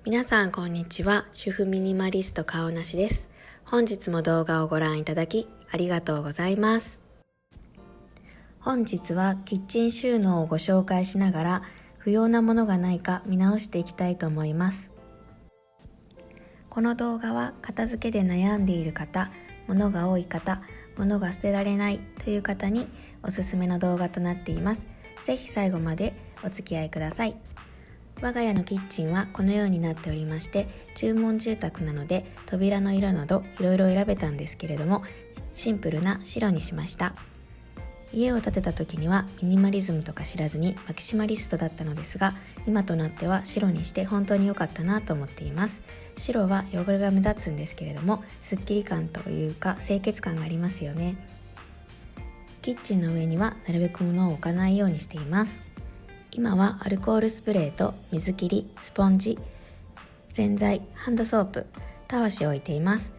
皆さんこんにちは。主婦ミニマリスト顔なしです。本日も動画をご覧いただきありがとうございます。本日はキッチン収納をご紹介しながら不要なものがないか見直していきたいと思います。この動画は片付けで悩んでいる方、物が多い方、物が捨てられないという方におすすめの動画となっています。ぜひ最後までお付き合いください。我が家のキッチンはこのようになっておりまして、注文住宅なので扉の色などいろいろ選べたんですけれども、シンプルな白にしました。家を建てた時にはミニマリズムとか知らずにマキシマリストだったのですが、今となっては白にして本当に良かったなと思っています。白は汚れが目立つんですけれども、すっきり感というか清潔感がありますよね。キッチンの上にはなるべく物を置かないようにしています。今はアルコールスプレーと水切り、スポンジ、洗剤、ハンドソープ、たわしを置いています。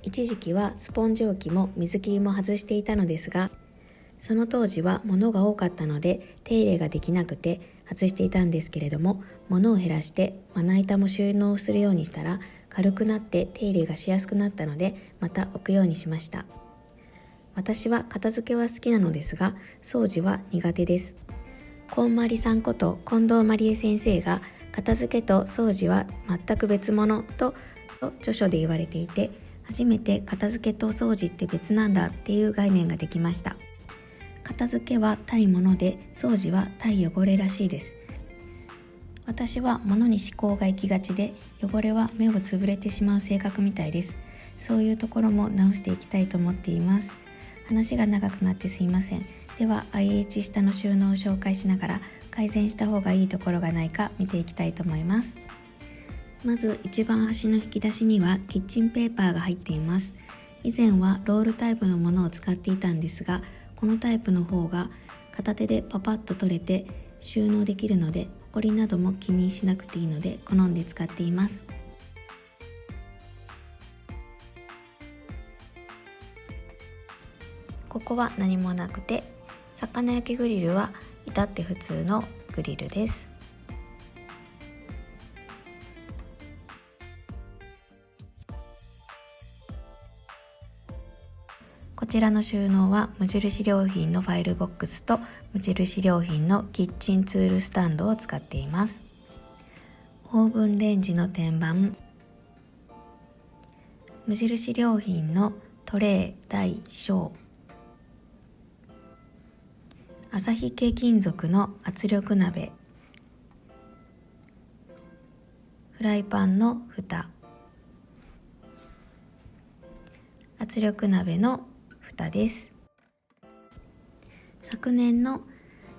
一時期はスポンジ置きも水切りも外していたのですが、その当時は物が多かったので手入れができなくて外していたんですけれども、物を減らしてまな板も収納するようにしたら軽くなって手入れがしやすくなったので、また置くようにしました。私は片付けは好きなのですが、掃除は苦手です。こんまりさんこと近藤まりえ先生が片付けと掃除は全く別物と著書で言われていて、初めて片付けと掃除って別なんだっていう概念ができました。片付けは対物で、掃除は対汚れらしいです。私は物に思考が行きがちで、汚れは目をつぶれてしまう性格みたいです。そういうところも直していきたいと思っています。話が長くなってすいません。では IH 下の収納を紹介しながら改善した方がいいところがないか見ていきたいと思います。まず一番端の引き出しにはキッチンペーパーが入っています。以前はロールタイプのものを使っていたんですが、このタイプの方が片手でパパッと取れて収納できるので、ホコリなども気にしなくていいので好んで使っています。ここは何もなくて、魚焼きグリルは至って普通のグリルです。こちらの収納は無印良品のファイルボックスと無印良品のキッチンツールスタンドを使っています。オーブンレンジの天板、無印良品のトレー大小、朝日系金属の圧力鍋、フライパンの蓋、圧力鍋の蓋です。昨年の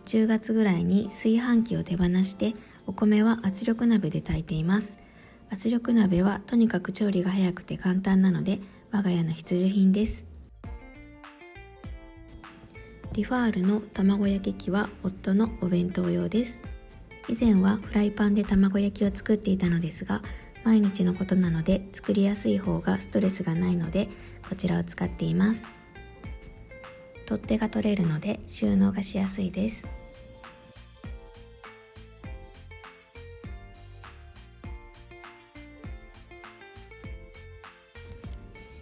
10月ぐらいに炊飯器を手放してお米は圧力鍋で炊いています。圧力鍋はとにかく調理が早くて簡単なので我が家の必需品です。ティファールの卵焼き器は夫のお弁当用です。以前はフライパンで卵焼きを作っていたのですが、毎日のことなので作りやすい方がストレスがないのでこちらを使っています。取っ手が取れるので収納がしやすいです。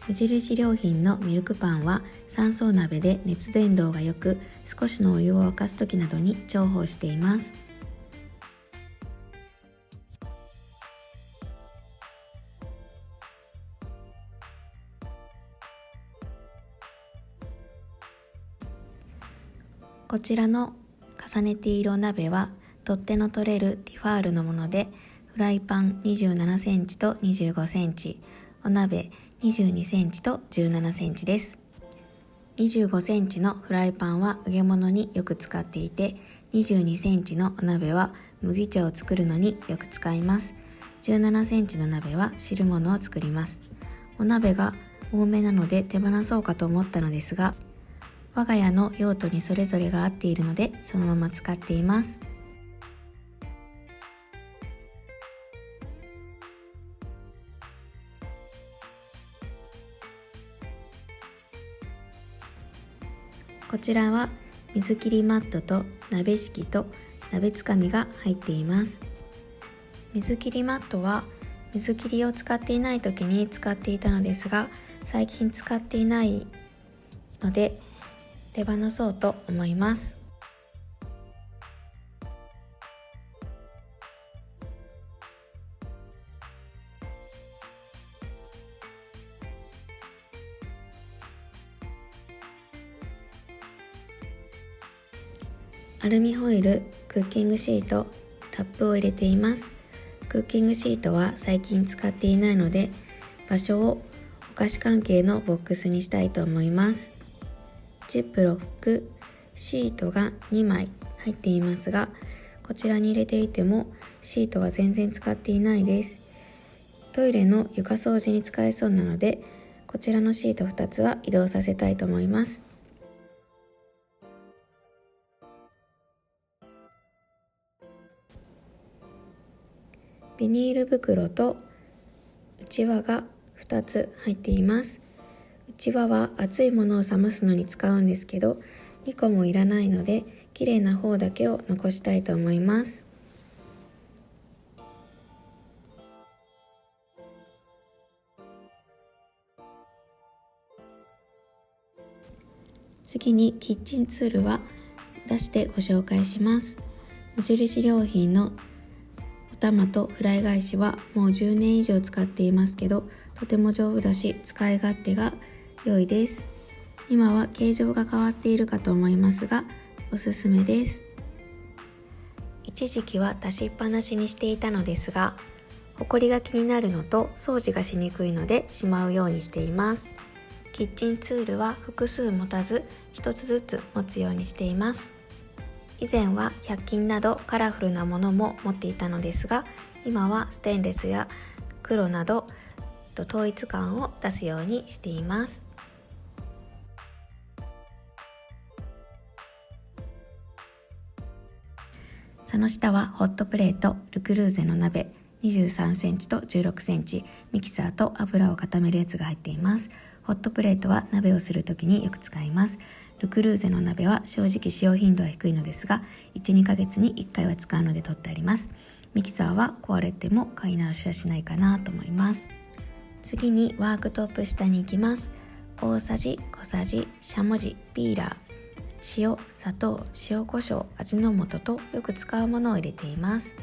無印良品のミルクパンは3層鍋で熱伝導が良く、少しのお湯を沸かす時などに重宝しています。こちらの重ねて色鍋は取っ手の取れるティファールのもので、フライパン27センチと25センチ、お鍋22センチと17センチです。25センチのフライパンは揚げ物によく使っていて、22センチのお鍋は麦茶を作るのによく使います。17センチの鍋は汁物を作ります。お鍋が多めなので手放そうかと思ったのですが、我が家の用途にそれぞれが合っているのでそのまま使っています。こちらは水切りマットと鍋敷きと鍋つかみが入っています。水切りマットは水切りを使っていない時に使っていたのですが、最近使っていないので手放そうと思います。アルミホイル、クッキングシート、ラップを入れています。クッキングシートは最近使っていないので、場所をお菓子関係のボックスにしたいと思います。ジップロックシートが2枚入っていますが、こちらに入れていてもシートは全然使っていないです。トイレの床掃除に使えそうなので、こちらのシート2つは移動させたいと思います。ビニール袋とうちわが2つ入っています。うちわは熱いものを冷ますのに使うんですけど、2個もいらないので綺麗な方だけを残したいと思います。次にキッチンツールは出してご紹介します。無印良品のお玉とフライ返しはもう10年以上使っていますけど、とても丈夫だし使い勝手が良いです。今は形状が変わっているかと思いますが、おすすめです。一時期は出しっぱなしにしていたのですが、ほこりが気になるのと掃除がしにくいのでしまうようにしています。キッチンツールは複数持たず一つずつ持つようにしています。以前は100均などカラフルなものも持っていたのですが、今はステンレスや黒など統一感を出すようにしています。その下はホットプレート、ルクルーゼの鍋、23センチと16センチ、ミキサーと油を固めるやつが入っています。ホットプレートは鍋をするときによく使います。ルクルーゼの鍋は正直使用頻度は低いのですが、1、2ヶ月に1回は使うので取ってあります。ミキサーは壊れても買い直しはしないかなと思います。次にワークトップ下に行きます。大さじ、小さじ、しゃもじ、ピーラー、塩、砂糖、塩コショウ、味の素とよく使うものを入れています。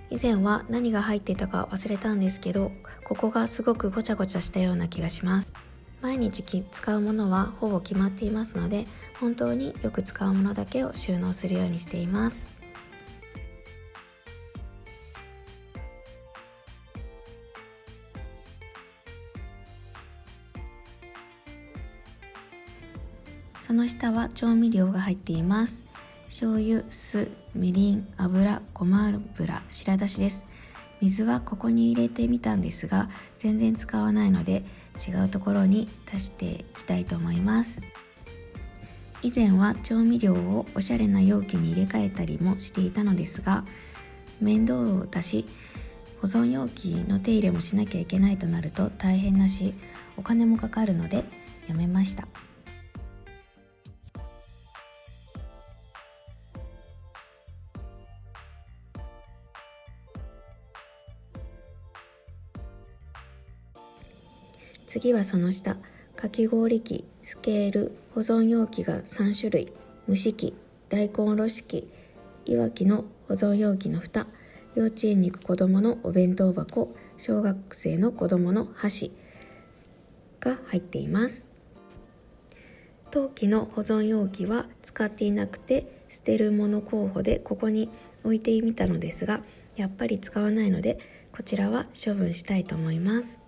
以前は何が入っていたか忘れたんですけど、ここがすごくごちゃごちゃしたような気がします。毎日使うものはほぼ決まっていますので、本当によく使うものだけを収納するようにしています。その下は調味料が入っています。醤油、酢、みりん、油、ごま油、白だしです。水はここに入れてみたんですが、全然使わないので違うところに足していきたいと思います。以前は調味料をおしゃれな容器に入れ替えたりもしていたのですが、面倒だし保存容器の手入れもしなきゃいけないとなると大変だし、お金もかかるのでやめました。次はその下、かき氷機、スケール、保存容器が3種類、蒸し器、大根おろし器、いわきの保存容器の蓋、幼稚園に行く子どものお弁当箱、小学生の子どもの箸が入っています。陶器の保存容器は使っていなくて捨てるもの候補でここに置いてみたのですが、やっぱり使わないのでこちらは処分したいと思います。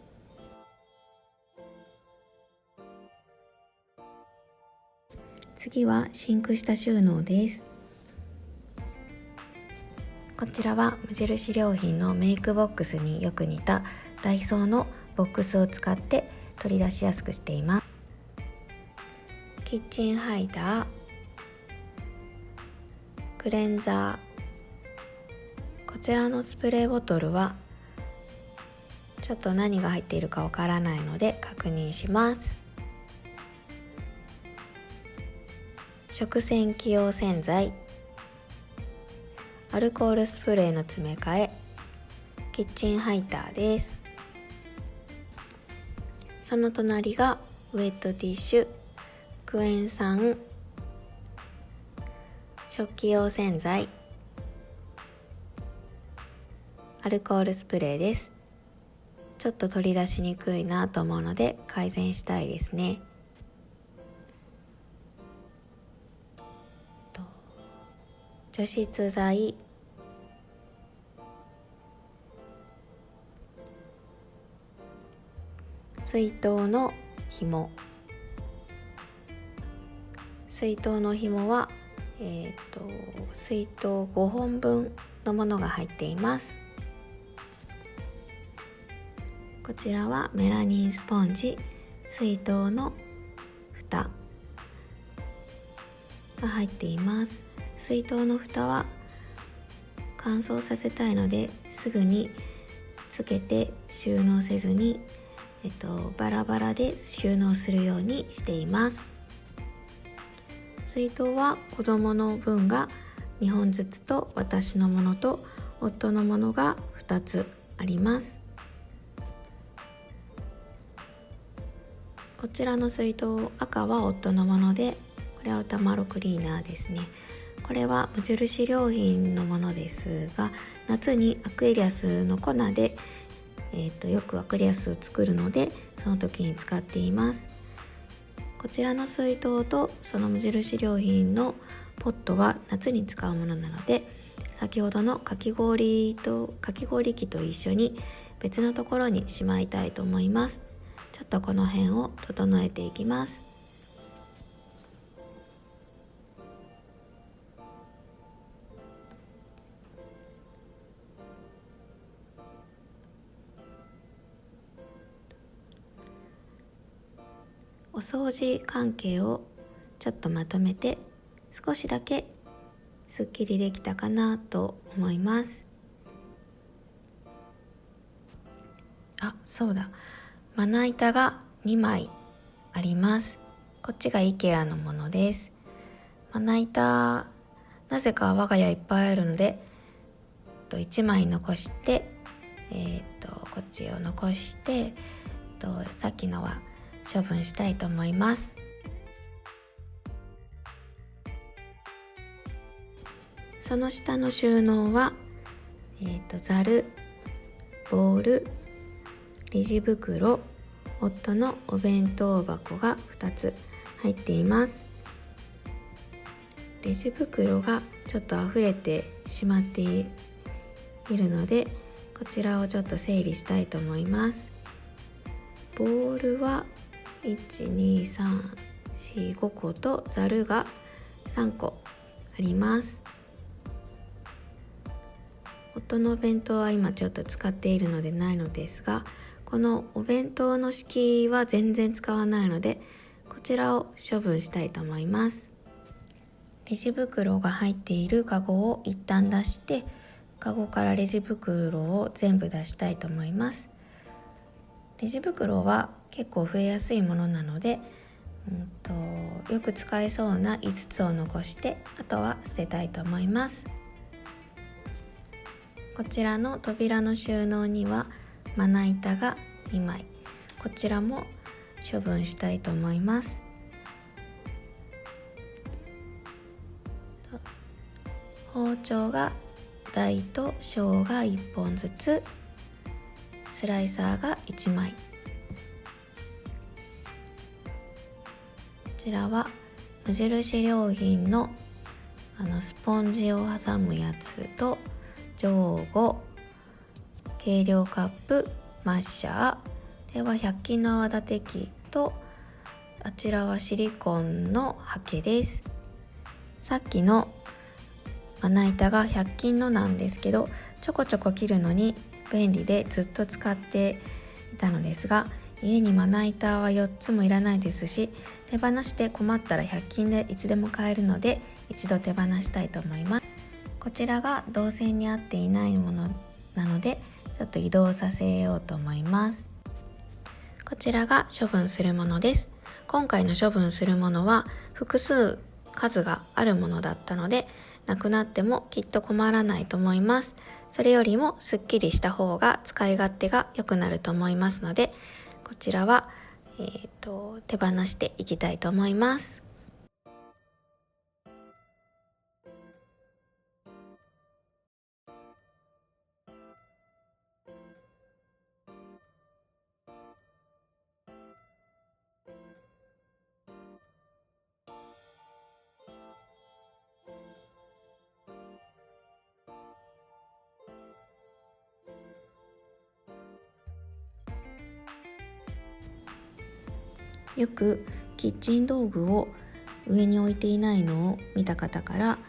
次はシンク下収納です。こちらは無印良品のメイクボックスによく似たダイソーのボックスを使って取り出しやすくしています。キッチンハイダー、クレンザー、こちらのスプレーボトルはちょっと何が入っているかわからないので確認します。食洗機用洗剤、アルコールスプレーの詰め替え、キッチンハイターです。その隣がウェットティッシュ、クエン酸、食器用洗剤、アルコールスプレーです。ちょっと取り出しにくいなと思うので改善したいですね。除湿剤、水筒の紐、水筒の紐は、水筒5本分のものが入っています。こちらはメラニンスポンジ、水筒の蓋が入っています。水筒の蓋は乾燥させたいのですぐにつけて収納せずに、バラバラで収納するようにしています。水筒は子供の分が2本ずつと私のものと夫のものが2つあります。こちらの水筒、赤は夫のもので、これはタマロクリーナーですね。これは無印良品のものですが、夏にアクエリアスの粉で、よくアクエリアスを作るので、その時に使っています。こちらの水筒とその無印良品のポットは夏に使うものなので、先ほどのかき氷機と一緒に別のところにしまいたいと思います。ちょっとこの辺を整えていきます。お掃除関係をちょっとまとめて、少しだけすっきりできたかなと思います。そうだ、まな板が2枚あります。こっちが IKEA のものです。まな板、なぜか我が家いっぱいあるので、1枚残して、こっちを残して、さっきのは処分したいと思います。その下の収納は、ざる、ボウル、レジ袋、夫のお弁当箱が2つ入っています。レジ袋がちょっと溢れてしまっているので、こちらをちょっと整理したいと思います。ボウルは1,2,3,4,5個とざるが3個あります。夫のお弁当は今ちょっと使っているのでないのですが、このお弁当の敷は全然使わないので、こちらを処分したいと思います。レジ袋が入っているカゴを一旦出して、カゴからレジ袋を全部出したいと思います。レジ袋は結構増えやすいものなので、よく使えそうな5つを残して、あとは捨てたいと思います。こちらの扉の収納にはまな板が2枚、こちらも処分したいと思います。包丁が大と小が1本ずつ、スライサーが1枚、こちらは無印良品のスポンジを挟むやつと、上5、計量カップ、マッシャー、これは100均の泡立て器と、あちらはシリコンのハケです。さっきのまな板が100均のなんですけど、ちょこちょこ切るのに便利でずっと使っていたのですが、家にまな板は4つもいらないですし、手放して困ったら100均でいつでも買えるので、一度手放したいと思います。こちらが動線に合っていないものなので、ちょっと移動させようと思います。こちらが処分するものです。今回の処分するものは複数数があるものだったので、なくなってもきっと困らないと思います。それよりもすっきりした方が使い勝手が良くなると思いますので、こちらは、手放していきたいと思います。よくキッチン道具を上に置いていないのを見た方から、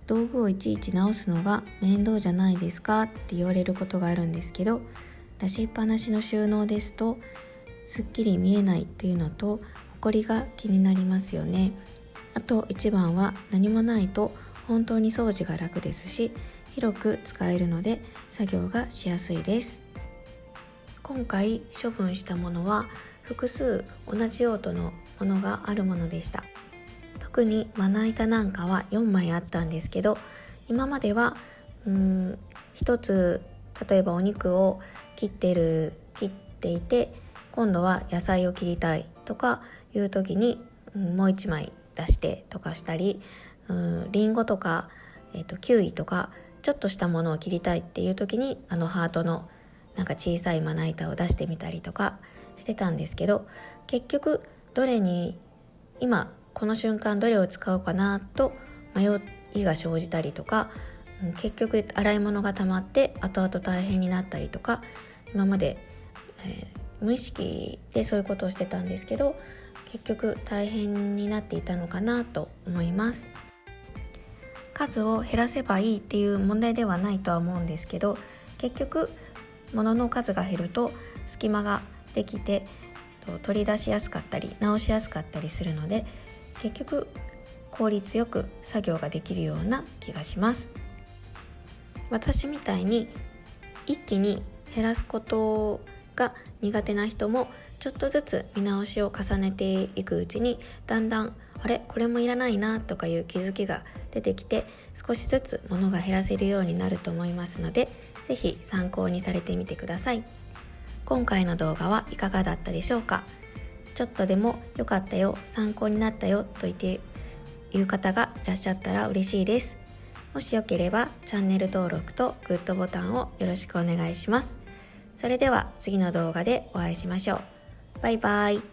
道具をいちいち直すのが面倒じゃないですかって言われることがあるんですけど、出しっぱなしの収納ですとすっきり見えないっていうのと、ほこりが気になりますよね。あと一番は何もないと本当に掃除が楽ですし、広く使えるので作業がしやすいです。今回処分したものは複数同じ用途のものがあるものでした。特にまな板なんかは4枚あったんですけど、今までは一つ、例えばお肉を切っていて、今度は野菜を切りたいとかいう時に、もう1枚出してとかしたり、リンゴとか、キウイとかちょっとしたものを切りたいっていう時にハートのなんか小さいまな板を出してみたりとかしてたんですけど、結局今この瞬間どれを使おうかなと迷いが生じたりとか、結局洗い物が溜まって後々大変になったりとか、今まで、無意識でそういうことをしてたんですけど、結局大変になっていたのかなと思います。数を減らせばいいっていう問題ではないとは思うんですけど、結局物の数が減ると隙間ができて取り出しやすかったり直しやすかったりするので、結局効率よく作業ができるような気がします。私みたいに一気に減らすことが苦手な人も、ちょっとずつ見直しを重ねていくうちに、だんだんこれもいらないなとかいう気づきが出てきて、少しずつ物が減らせるようになると思いますので、ぜひ参考にされてみてください。今回の動画はいかがだったでしょうか。ちょっとでも良かったよ、参考になったよという方がいらっしゃったら嬉しいです。もしよければチャンネル登録とグッドボタンをよろしくお願いします。それでは次の動画でお会いしましょう。バイバイ。